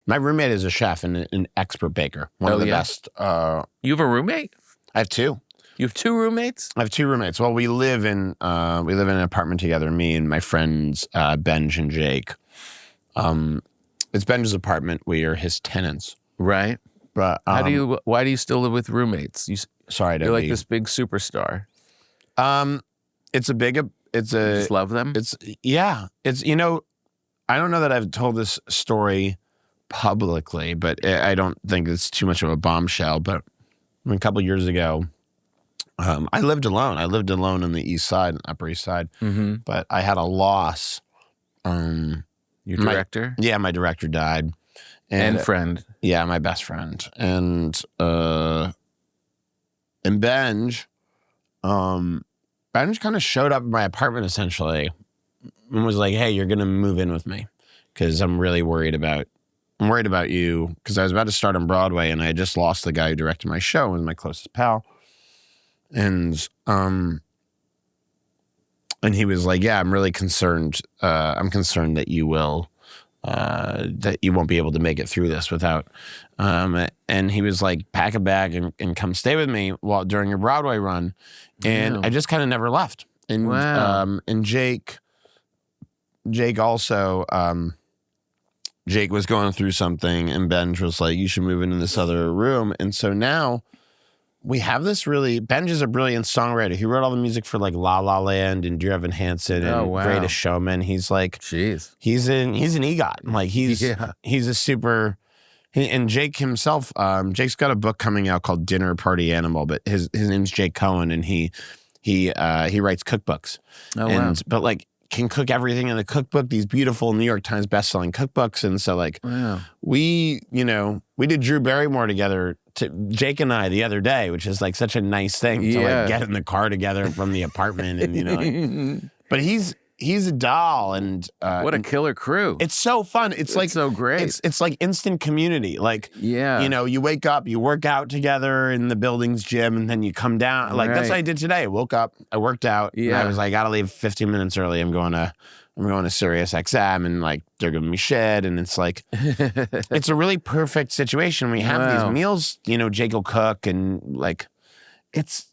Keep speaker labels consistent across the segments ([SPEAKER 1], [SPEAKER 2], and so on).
[SPEAKER 1] My roommate is a chef and an expert baker. One of the best.
[SPEAKER 2] You have a roommate?
[SPEAKER 1] I have two.
[SPEAKER 2] You have two roommates?
[SPEAKER 1] I have two roommates. Well, we live in an apartment together. Me and my friends Benj and Jake. It's Benj's apartment. We are his tenants.
[SPEAKER 2] Right.
[SPEAKER 1] But
[SPEAKER 2] why do you still live with roommates? You're like this big superstar.
[SPEAKER 1] It's you
[SPEAKER 2] just love them?
[SPEAKER 1] I don't know that I've told this story publicly, but I don't think it's too much of a bombshell. But a couple years ago, I lived alone. I lived alone on the East Side, Upper East Side.
[SPEAKER 2] Mm-hmm.
[SPEAKER 1] But I had a loss.
[SPEAKER 2] Your director?
[SPEAKER 1] My director died.
[SPEAKER 2] And friend.
[SPEAKER 1] Yeah, my best friend. And Benj, Benj kind of showed up at my apartment essentially and was like, hey, you're going to move in with me because I'm really worried about you because I was about to start on Broadway and I had just lost the guy who directed my show and was my closest pal. And he was like, yeah, I'm really concerned. I'm concerned that you will, that you won't be able to make it through this without, and he was like, pack a bag and come stay with me during your Broadway run. And I just kind of never left. And, and Jake also, Jake was going through something and Benj was like, you should move into this other room. And so now we have this Benj is a brilliant songwriter. He wrote all the music for like La La Land and Dear Evan Hansen and Greatest Showman. He's like, he's an EGOT. Like he's a super, and Jake himself, Jake's got a book coming out called Dinner Party Animal, but his name's Jake Cohen and he writes cookbooks. But like can cook everything in the cookbook, these beautiful New York Times bestselling cookbooks. And so like we did Drew Barrymore together, Jake and I the other day, which is like such a nice thing to like get in the car together from the apartment and but he's a doll and
[SPEAKER 2] what a killer crew.
[SPEAKER 1] It's so fun. It's like
[SPEAKER 2] so great.
[SPEAKER 1] It's like instant community. Like you wake up, you work out together in the building's gym and then you come down. Like that's what I did today. I woke up, I worked out, and I was like, I gotta leave 15 minutes early. I'm going to Sirius XM and like they're giving me shit and it's like it's a really perfect situation. We have these meals, Jake will cook and like it's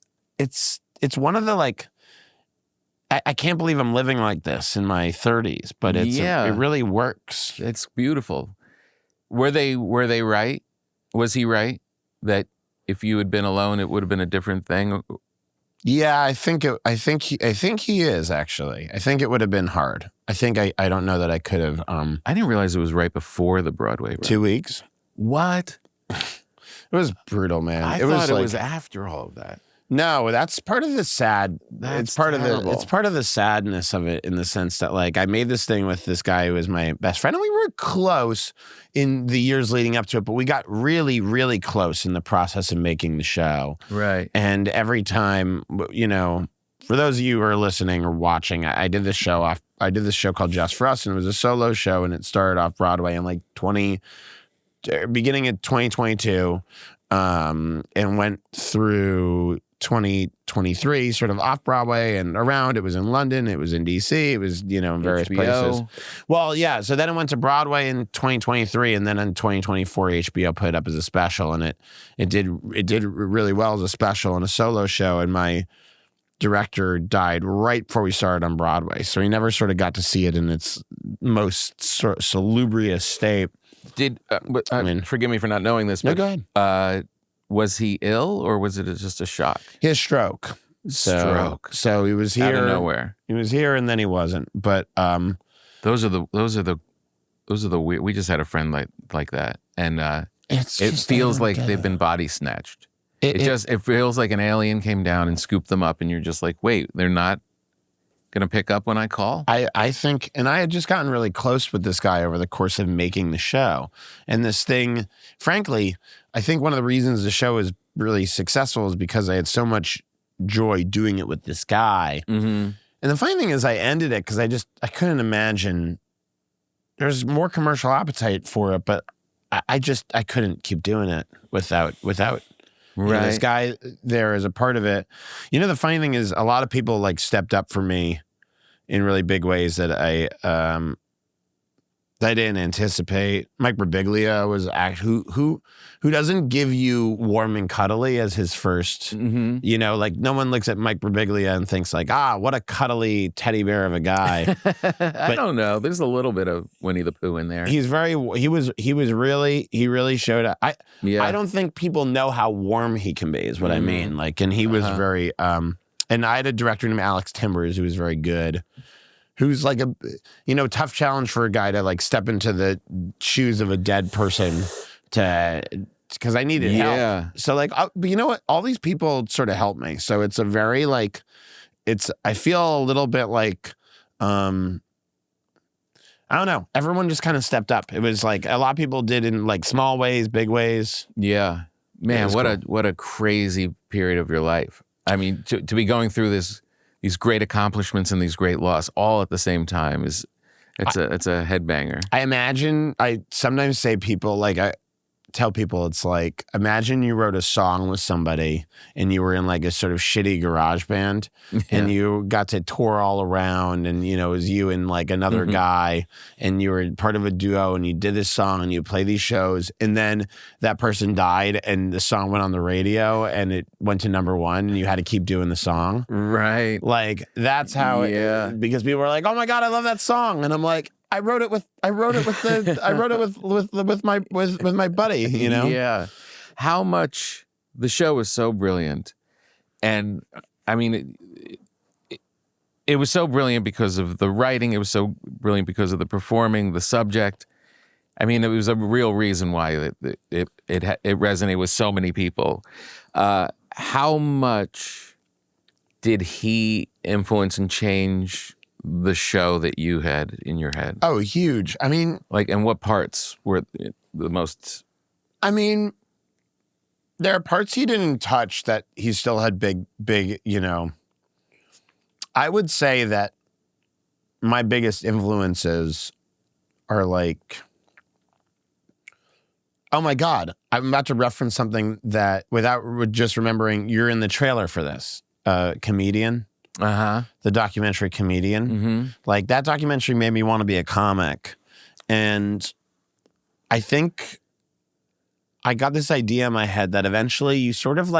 [SPEAKER 1] one of the like I can't believe I'm living like this in my 30s, but it really works.
[SPEAKER 2] It's beautiful. Were they right? Was he right that if you had been alone, it would have been a different thing?
[SPEAKER 1] Yeah, I think he is actually. I think it would have been hard. I think I don't know that I could have.
[SPEAKER 2] I didn't realize it was right before the Broadway run.
[SPEAKER 1] 2 weeks.
[SPEAKER 2] What?
[SPEAKER 1] It was brutal, man.
[SPEAKER 2] I thought it was after all of that.
[SPEAKER 1] No, that's part of the sad. It's part
[SPEAKER 2] terrible.
[SPEAKER 1] of the sadness of it in the sense that like I made this thing with this guy who was my best friend and we were close in the years leading up to it, but we got really, really close in the process of making the show.
[SPEAKER 2] Right.
[SPEAKER 1] And every time, for those of you who are listening or watching, I did this show called Just for Us and it was a solo show and it started off Broadway in like beginning of 2022 and went through 2023, sort of off Broadway and around. It was in London, it was in DC, it was, in various places. Well, yeah. So then it went to Broadway in 2023, and then in 2024, HBO put it up as a special, and it did really well as a special and a solo show. And my director died right before we started on Broadway, so he never sort of got to see it in its most salubrious state.
[SPEAKER 2] Forgive me for not knowing this, but
[SPEAKER 1] go ahead.
[SPEAKER 2] Was he ill or was it just a shock?
[SPEAKER 1] He had stroke. So he was here
[SPEAKER 2] out of nowhere.
[SPEAKER 1] He was here and then he wasn't. But
[SPEAKER 2] those are the weird. We just had a friend like that, and it feels like they've been body snatched. It feels like an alien came down and scooped them up, and you're just like, wait, they're not gonna pick up when I call?
[SPEAKER 1] I think, and I had just gotten really close with this guy over the course of making the show. And this thing, frankly, I think one of the reasons the show is really successful is because I had so much joy doing it with this guy.
[SPEAKER 2] Mm-hmm.
[SPEAKER 1] And the funny thing is I ended it because I couldn't imagine, there's more commercial appetite for it, but I couldn't keep doing it without this guy there as a part of it. The funny thing is a lot of people like stepped up for me in really big ways that I didn't anticipate. Mike Birbiglia was actually who doesn't give you warm and cuddly as his first. You know, like no one looks at Mike Birbiglia and thinks like, what a cuddly teddy bear of a guy.
[SPEAKER 2] I don't know. There's a little bit of Winnie the Pooh in there.
[SPEAKER 1] He really showed up. I don't think people know how warm he can be. Is what I mean. Like, and he was very. And I had a director named Alex Timbers who was very good. Who's like a, tough challenge for a guy to like step into the shoes of a dead person because I needed help. So like, but you know what? All these people sort of helped me. So it's a very like, I feel a little bit like, I don't know. Everyone just kind of stepped up. It was like a lot of people did in like small ways, big ways.
[SPEAKER 2] Yeah, man, what a crazy period of your life. I mean, to be going through these great accomplishments and these great loss all at the same time it's a headbanger.
[SPEAKER 1] I sometimes say I tell people it's like, imagine you wrote a song with somebody and you were in like a sort of shitty garage band and you got to tour all around and, it was you and like another guy and you were part of a duo and you did this song and you play these shows and then that person died and the song went on the radio and it went to #1 and you had to keep doing the song.
[SPEAKER 2] Right.
[SPEAKER 1] Like that's how because people were like, oh my God, I love that song. And I'm like, I wrote it with my buddy,
[SPEAKER 2] Yeah. How much the show was so brilliant. And I mean, it was so brilliant because of the writing. It was so brilliant because of the performing, the subject. I mean, it was a real reason why it resonated with so many people. How much did he influence and change the show that you had in your head?
[SPEAKER 1] Oh, huge. I mean,
[SPEAKER 2] like, and what parts were the most?
[SPEAKER 1] I mean, there are parts he didn't touch that he still had big, I would say that my biggest influences are like, oh my God, I'm about to reference something that without just remembering, you're in the trailer for this, Comedian. The documentary Comedian. Like that documentary made me want to be a comic. And I think I got this idea in my head that eventually you sort of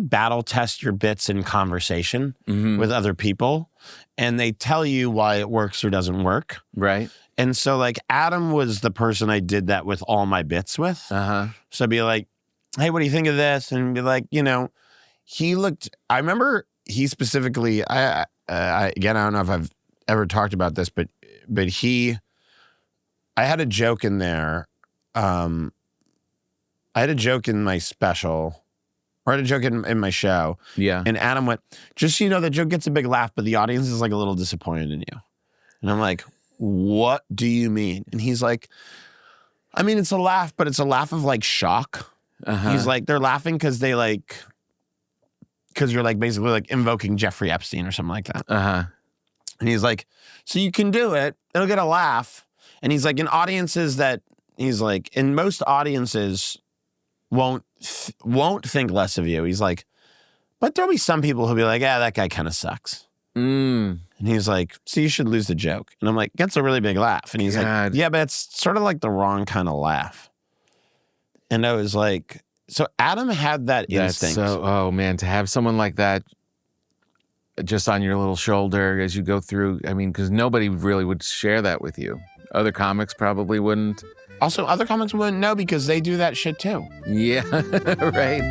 [SPEAKER 1] battle test your bits in conversation with other people and they tell you why it works or doesn't work.
[SPEAKER 2] Right.
[SPEAKER 1] And so like Adam was the person I did that with all my bits with. So I'd be like, hey, what do you think of this? And be like, I remember he specifically, again, I don't know if I've ever talked about this, but I had a joke in there. I had a joke in my special, or I had a joke in my show. Yeah. And Adam went, just so you know, the joke gets a big laugh, but the audience is like a little disappointed in you. And I'm like, what do you mean? And he's like, I mean, it's a laugh, but it's a laugh of like shock. He's like, they're laughing because you're like basically like invoking Jeffrey Epstein or something like that. And he's like, so you can do it. It'll get a laugh. And he's like, in audiences in most audiences won't think less of you. He's like, but there'll be some people who'll be like, that guy kind of sucks. And he's like, so you should lose the joke. And I'm like, that's a really big laugh. And he's like, yeah, but it's sort of like the wrong kind of laugh. And I was like, so Adam had that instinct.
[SPEAKER 2] Oh man, to have someone like that just on your little shoulder as you go through, I mean, because nobody really would share that with you. Other comics probably wouldn't.
[SPEAKER 1] Also, other comics wouldn't know because they do that shit too.
[SPEAKER 2] Yeah, right.